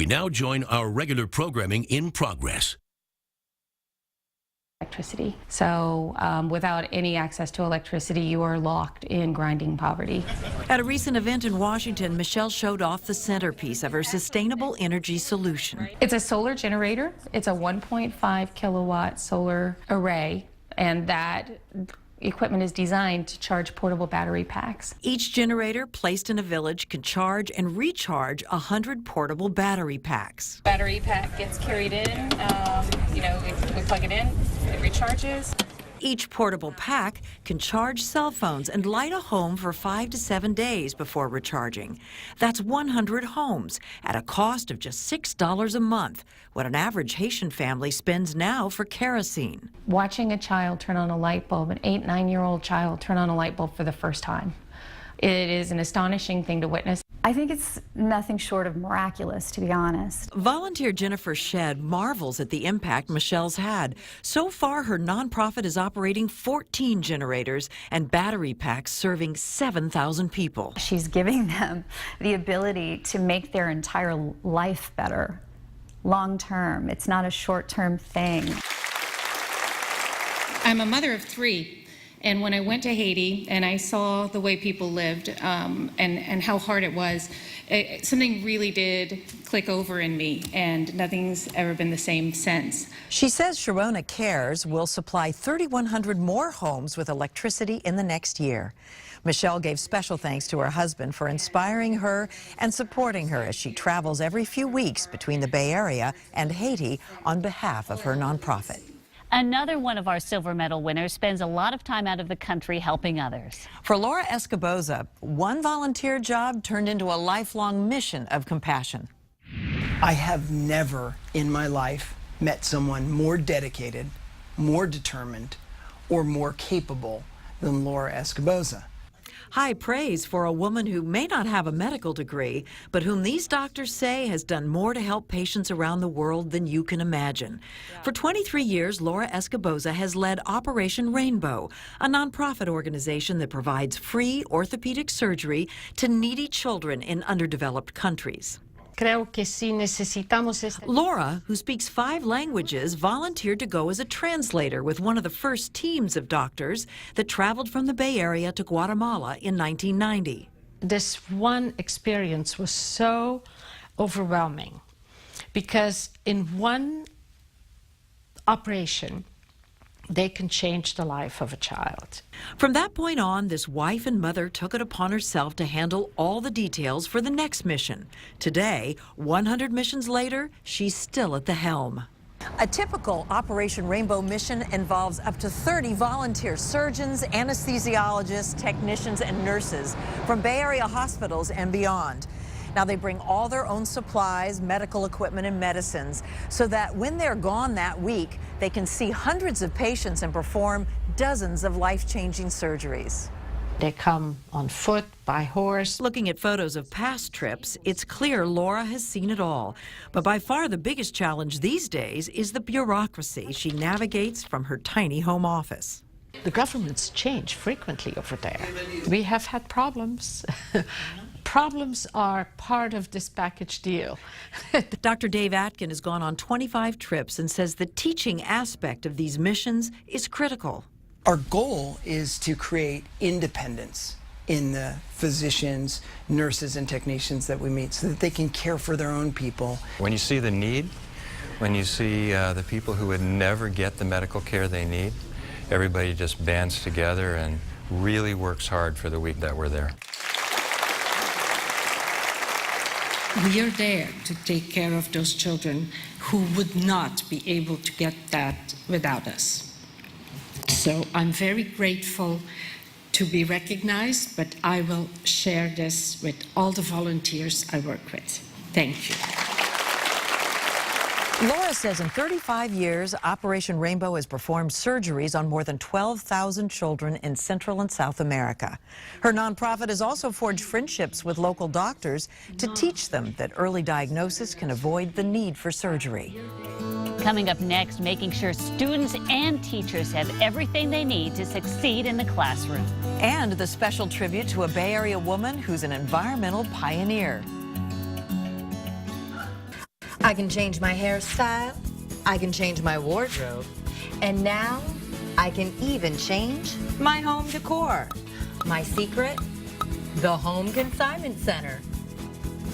We now join our regular programming in progress. Electricity. So without any access to electricity, you are locked in grinding poverty. At a recent event in Washington, Michelle showed off the centerpiece of her sustainable energy solution. It's a solar generator. It's a 1.5 kilowatt solar array, and that equipment is designed to charge portable battery packs. Each generator placed in a village can charge and recharge 100 portable battery packs. Battery pack gets carried in, we plug it in, it recharges. Each portable pack can charge cell phones and light a home for 5 to 7 days before recharging. That's 100 homes at a cost of just $6 a month, what an average Haitian family spends now for kerosene. Watching a child turn on a light bulb, an 8, 9-year-old child turn on a light bulb for the first time, it is an astonishing thing to witness. I think it's nothing short of miraculous, to be honest. Volunteer Jennifer Shedd marvels at the impact Michelle's had. So far, her nonprofit is operating 14 generators and battery packs serving 7,000 people. She's giving them the ability to make their entire life better, long term. It's not a short-term thing. I'm a mother of 3. And when I went to Haiti and I saw the way people lived and how hard it was, something really did click over in me, and nothing's ever been the same since. She says Sharona Cares will supply 3,100 more homes with electricity in the next year. Michelle gave special thanks to her husband for inspiring her and supporting her as she travels every few weeks between the Bay Area and Haiti on behalf of her nonprofit. Another one of our silver medal winners spends a lot of time out of the country helping others. For Laura Escoboza, one volunteer job turned into a lifelong mission of compassion. I have never in my life met someone more dedicated, more determined, or more capable than Laura Escoboza. High praise for a woman who may not have a medical degree, but whom these doctors say has done more to help patients around the world than you can imagine. For 23 years, Laura Escoboza has led Operation Rainbow, a nonprofit organization that provides free orthopedic surgery to needy children in underdeveloped countries. Laura, who speaks 5 languages, volunteered to go as a translator with one of the first teams of doctors that traveled from the Bay Area to Guatemala in 1990. This one experience was so overwhelming because in one operation, they can change the life of a child. From that point on, this wife and mother took it upon herself to handle all the details for the next mission. Today, 100 missions later, she's still at the helm. A typical Operation Rainbow mission involves up to 30 volunteer surgeons, anesthesiologists, technicians, and nurses from Bay Area hospitals and beyond. Now, they bring all their own supplies, medical equipment, and medicines so that when they're gone that week, they can see hundreds of patients and perform dozens of life-changing surgeries. They come on foot, by horse. Looking at photos of past trips, it's clear Laura has seen it all. But by far the biggest challenge these days is the bureaucracy she navigates from her tiny home office. The governments change frequently over there. We have had problems. Problems are part of this package deal. Dr. Dave Atkin has gone on 25 trips and says the teaching aspect of these missions is critical. Our goal is to create independence in the physicians, nurses, and technicians that we meet so that they can care for their own people. When you see the need, when you see the people who would never get the medical care they need, everybody just bands together and really works hard for the week that we're there. We are there to take care of those children who would not be able to get that without us. So I'm very grateful to be recognized, but I will share this with all the volunteers I work with. Thank you. Laura says in 35 years, Operation Rainbow has performed surgeries on more than 12,000 children in Central and South America. Her nonprofit has also forged friendships with local doctors to teach them that early diagnosis can avoid the need for surgery. Coming up next, making sure students and teachers have everything they need to succeed in the classroom. And the special tribute to a Bay Area woman who's an environmental pioneer. I can change my hairstyle, I can change my wardrobe, and now I can even change my home decor. My secret? The Home Consignment Center.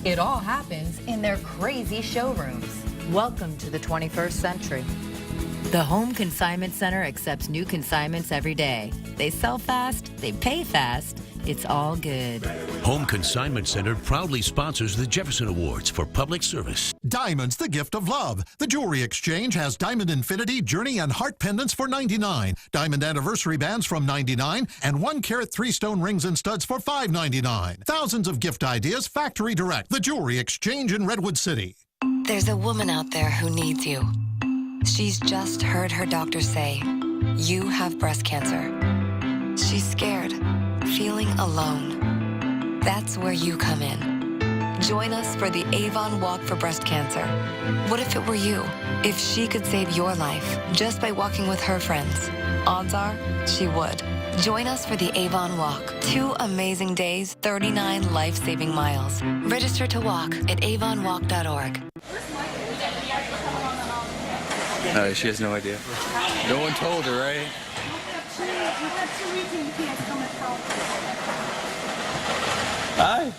It all happens in their crazy showrooms. Welcome to the 21st century. The Home Consignment Center accepts new consignments every day. They sell fast, they pay fast, it's all good. Home Consignment Center proudly sponsors the Jefferson Awards for public service. Diamonds, the gift of love. The Jewelry Exchange has Diamond Infinity, Journey, and Heart pendants for $99, Diamond Anniversary bands from $99, and 1-carat 3-stone rings and studs for $5.99. Thousands of gift ideas, factory direct. The Jewelry Exchange in Redwood City. There's a woman out there who needs you. She's just heard her doctor say, you have breast cancer. She's scared, feeling alone. That's where you come in. Join us for the Avon Walk for Breast Cancer. What if it were you? If she could save your life just by walking with her friends? Odds are she would. Join us for the Avon Walk. 2 amazing days, 39 life-saving miles. Register to walk at avonwalk.org. She has no idea. No one told her, right? Hi.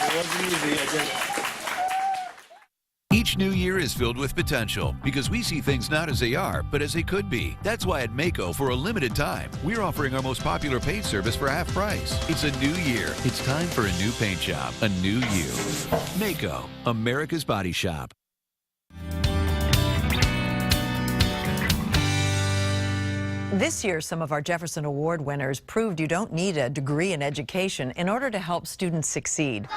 It wasn't easy, I did it. Each new year is filled with potential because we see things not as they are, but as they could be. That's why at Maaco, for a limited time, we're offering our most popular paint service for half price. It's a new year. It's time for a new paint job, a new you. Maaco, America's Body Shop. This year, some of our Jefferson Award winners proved you don't need a degree in education in order to help students succeed.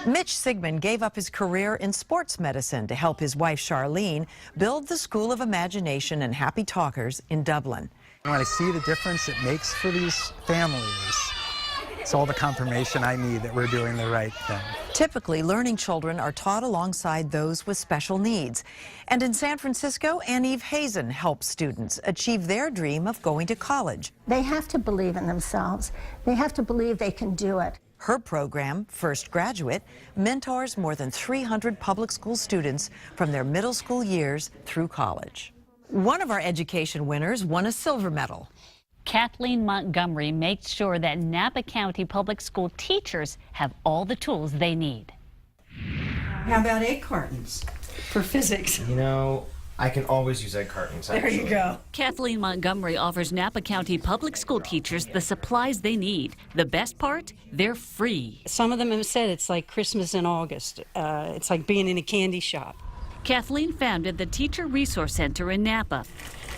Mitch Sigmund gave up his career in sports medicine to help his wife Charlene build the School of Imagination and Happy Talkers in Dublin. When I see the difference it makes for these families, it's all the confirmation I need that we're doing the right thing. Typically, learning children are taught alongside those with special needs. And in San Francisco, Anne-Eve Hazen helps students achieve their dream of going to college. They have to believe in themselves. They have to believe they can do it. Her program, First Graduate, mentors more than 300 public school students from their middle school years through college. One of our education winners won a silver medal. Kathleen Montgomery makes sure that Napa County Public School teachers have all the tools they need. How about egg cartons for physics? You know, I can always use egg cartons. There you go. Kathleen Montgomery offers Napa County Public School teachers the supplies they need. The best part? They're free. Some of them have said it's like Christmas in August. It's like being in a candy shop. Kathleen founded the Teacher Resource Center in Napa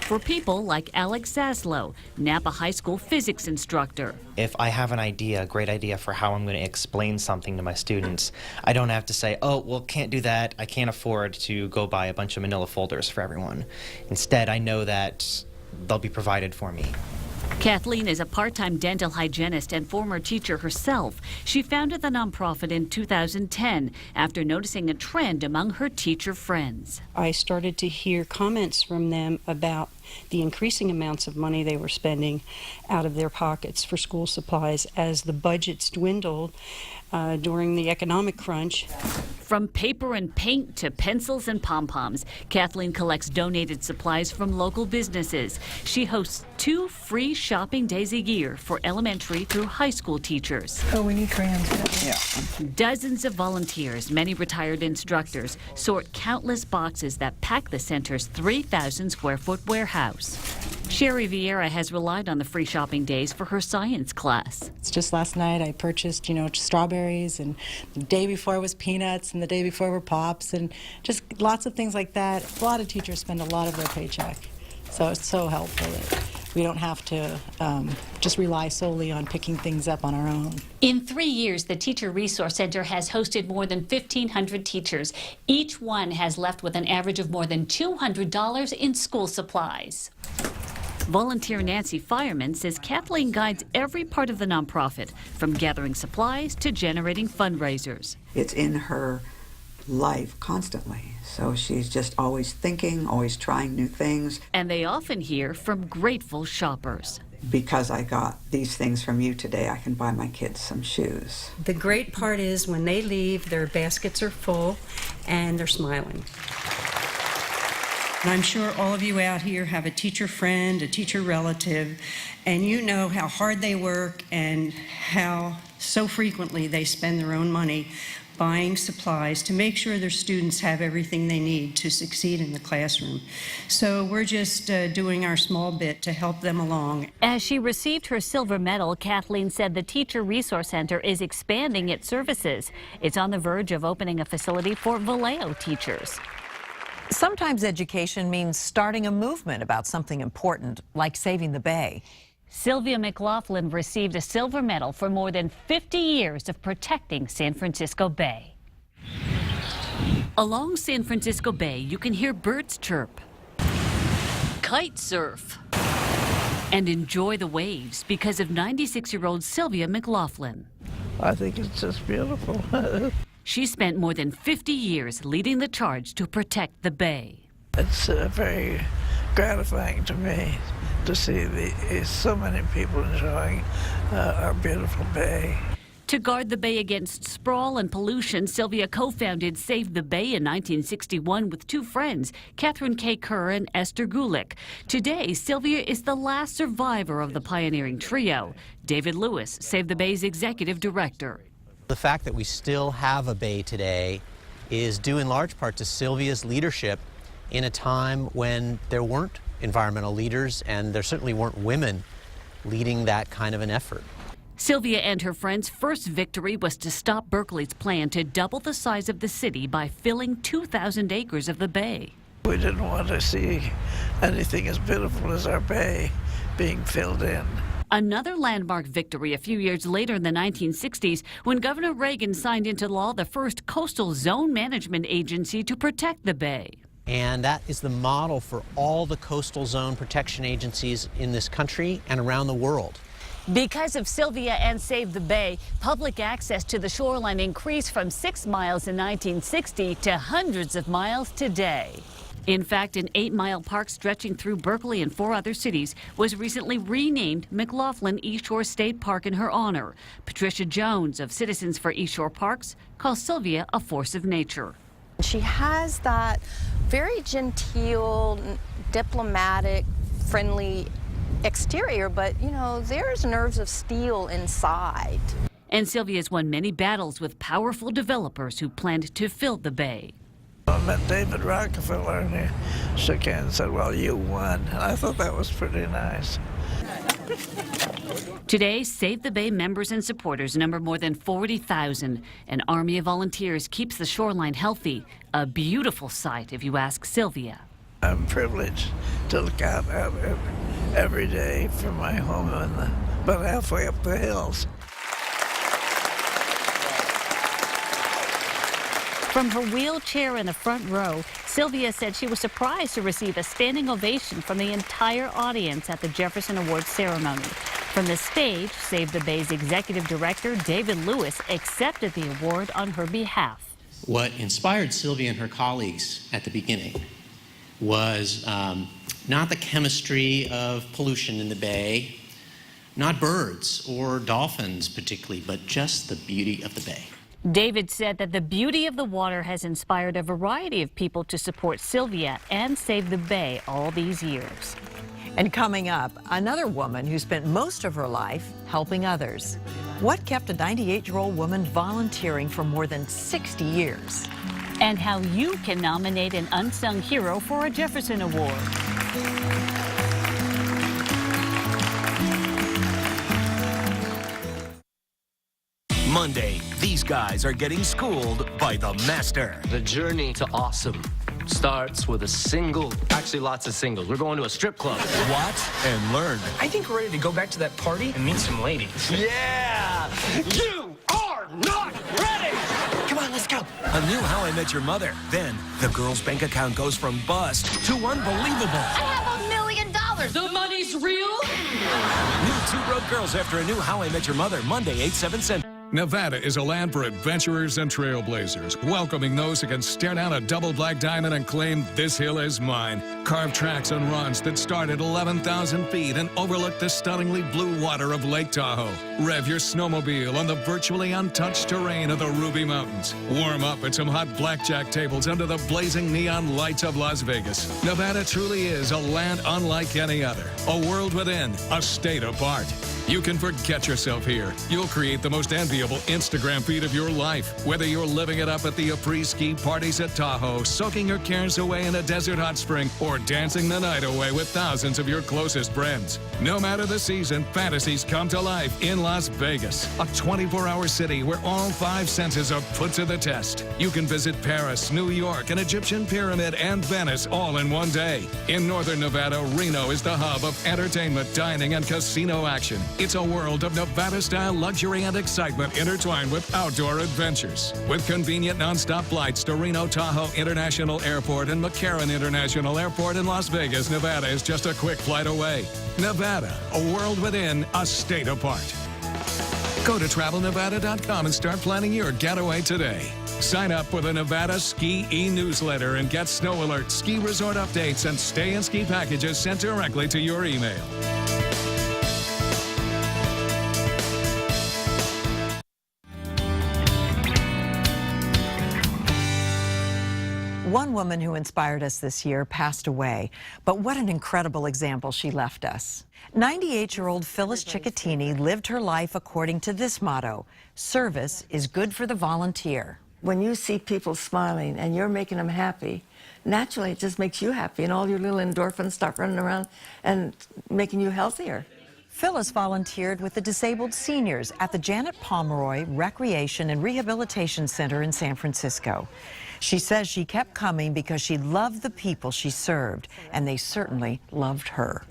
for people like Alex Zaslow, Napa High School physics instructor. If I have an idea, a great idea for how I'm going to explain something to my students, I don't have to say, oh, well, can't do that. I can't afford to go buy a bunch of manila folders for everyone. Instead, I know that they'll be provided for me. Kathleen is a part-time dental hygienist and former teacher herself. She founded the nonprofit in 2010 after noticing a trend among her teacher friends. I started to hear comments from them about the increasing amounts of money they were spending out of their pockets for school supplies as the budgets dwindled during the economic crunch. From paper and paint to pencils and pom-poms, Kathleen collects donated supplies from local businesses. She hosts 2 free shopping days a year for elementary through high school teachers. Oh, we need crayons. Yeah. Dozens of volunteers, many retired instructors, sort countless boxes that pack the center's 3,000-square-foot warehouse. Sherry Vieira has relied on the free shopping days for her science class. It's just last night I purchased, strawberries, and the day before was peanuts, and the day before were pops, and just lots of things like that. A lot of teachers spend a lot of their paycheck, so it's so helpful that we don't have to just rely solely on picking things up on our own. In 3 years, the Teacher Resource Center has hosted more than 1,500 teachers. Each one has left with an average of more than $200 in school supplies. Volunteer Nancy Fireman says Kathleen guides every part of the nonprofit, from gathering supplies to generating fundraisers. It's in her life constantly. So she's just always thinking, always trying new things. And they often hear from grateful shoppers. Because I got these things from you today, I can buy my kids some shoes. The great part is when they leave, their baskets are full and they're smiling. And I'm sure all of you out here have a teacher friend, a teacher relative, and you know how hard they work and how so frequently they spend their own money buying supplies to make sure their students have everything they need to succeed in the classroom. So we're just doing our small bit to help them along. As she received her silver medal, Kathleen said the Teacher Resource Center is expanding its services. It's on the verge of opening a facility for Vallejo teachers. Sometimes education means starting a movement about something important, like saving the Bay. Sylvia McLaughlin received a silver medal for more than 50 years of protecting San Francisco Bay. Along San Francisco Bay, you can hear birds chirp, kite surf, and enjoy the waves because of 96-year-old Sylvia McLaughlin. I think it's just beautiful. She spent more than 50 years leading the charge to protect the Bay. It's very gratifying to me to see so many people enjoying our beautiful bay. To guard the Bay against sprawl and pollution, Sylvia co-founded Save the Bay in 1961 with two friends, Catherine K. Kerr and Esther Gulick. Today, Sylvia is the last survivor of the pioneering trio. David Lewis, Save the Bay's executive director. The fact that we still have a bay today is due in large part to Sylvia's leadership in a time when there weren't environmental leaders and there certainly weren't women leading that kind of an effort. Sylvia and her friends' first victory was to stop Berkeley's plan to double the size of the city by filling 2,000 acres of the bay. We didn't want to see anything as beautiful as our bay being filled in. Another landmark victory a few years later in the 1960s when Governor Reagan signed into law the first coastal zone management agency to protect the bay. And that is the model for all the coastal zone protection agencies in this country and around the world. Because of Sylvia and Save the Bay, public access to the shoreline increased from 6 miles in 1960 to hundreds of miles today. In fact, an 8-mile park stretching through Berkeley and 4 other cities was recently renamed McLaughlin East Shore State Park in her honor. Patricia Jones of Citizens for East Shore Parks calls Sylvia a force of nature. She has that very genteel, diplomatic, friendly exterior, but, you know, there's nerves of steel inside. And Sylvia's won many battles with powerful developers who planned to fill the bay. I met David Rockefeller and he shook hands and said, well, you won. And I thought that was pretty nice. Today, Save the Bay members and supporters number more than 40,000. An army of volunteers keeps the shoreline healthy. A beautiful sight, if you ask Sylvia. I'm privileged to look out at it every day from my home about halfway up the hills. From her wheelchair in the front row, Sylvia said she was surprised to receive a standing ovation from the entire audience at the Jefferson Awards ceremony. From the stage, Save the Bay's executive director, David Lewis, accepted the award on her behalf. What inspired Sylvia and her colleagues at the beginning was not the chemistry of pollution in the bay, not birds or dolphins particularly, but just the beauty of the bay. David said that the beauty of the water has inspired a variety of people to support Sylvia and Save the Bay all these years. And coming up, another woman who spent most of her life helping others. What kept a 98-year-old woman volunteering for more than 60 years? And how you can nominate an unsung hero for a Jefferson Award. Monday, these guys are getting schooled by the master. The journey to awesome starts with actually lots of singles. We're going to a strip club. Watch and learn. I think we're ready to go back to that party and meet some ladies. Yeah! You are not ready! Come on, let's go. A new How I Met Your Mother. Then the girl's bank account goes from bust to unbelievable. I have $1 million. The money's real? New Two Broke Girls after a new How I Met Your Mother, Monday, 8/7 Central. Nevada is a land for adventurers and trailblazers, welcoming those who can stare down a double black diamond and claim this hill is mine. Carved tracks and runs that start at 11,000 feet and overlook the stunningly blue water of Lake Tahoe. Rev your snowmobile on the virtually untouched terrain of the Ruby Mountains. Warm up at some hot blackjack tables under the blazing neon lights of Las Vegas. Nevada truly is a land unlike any other. A world within, a state apart. You can forget yourself here. You'll create the most enviable Instagram feed of your life. Whether you're living it up at the après-ski parties at Tahoe, soaking your cares away in a desert hot spring, or dancing the night away with thousands of your closest friends. No matter the season, fantasies come to life in Las Vegas, a 24-hour city where all 5 senses are put to the test. You can visit Paris, New York, an Egyptian pyramid, and Venice all in one day. In northern Nevada, Reno is the hub of entertainment, dining, and casino action. It's a world of Nevada-style luxury and excitement intertwined with outdoor adventures. With convenient nonstop flights to Reno Tahoe International Airport and McCarran International Airport in Las Vegas, Nevada is just a quick flight away. Nevada, a world within, a state apart. Go to travelnevada.com and start planning your getaway today. Sign up for the Nevada Ski e-newsletter and get snow alerts, ski resort updates, and stay and ski packages sent directly to your email. One woman who inspired us this year passed away, but what an incredible example she left us. 98-year-old Phyllis Ciccatini lived her life according to this motto: service is good for the volunteer. When you see people smiling and you're making them happy, naturally it just makes you happy, and all your little endorphins start running around and making you healthier. Phyllis volunteered with the disabled seniors at the Janet Pomeroy Recreation and Rehabilitation Center in San Francisco. She says she kept coming because she loved the people she served, and they certainly loved her.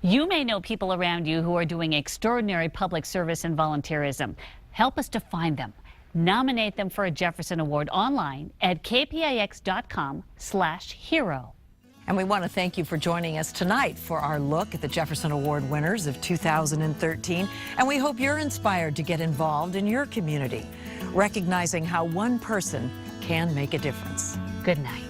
You may know people around you who are doing extraordinary public service and volunteerism. Help us to find them. Nominate them for a Jefferson Award online at kpix.com/hero. And we want to thank you for joining us tonight for our look at the Jefferson Award winners of 2013. And we hope you're inspired to get involved in your community, recognizing how one person can make a difference. Good night.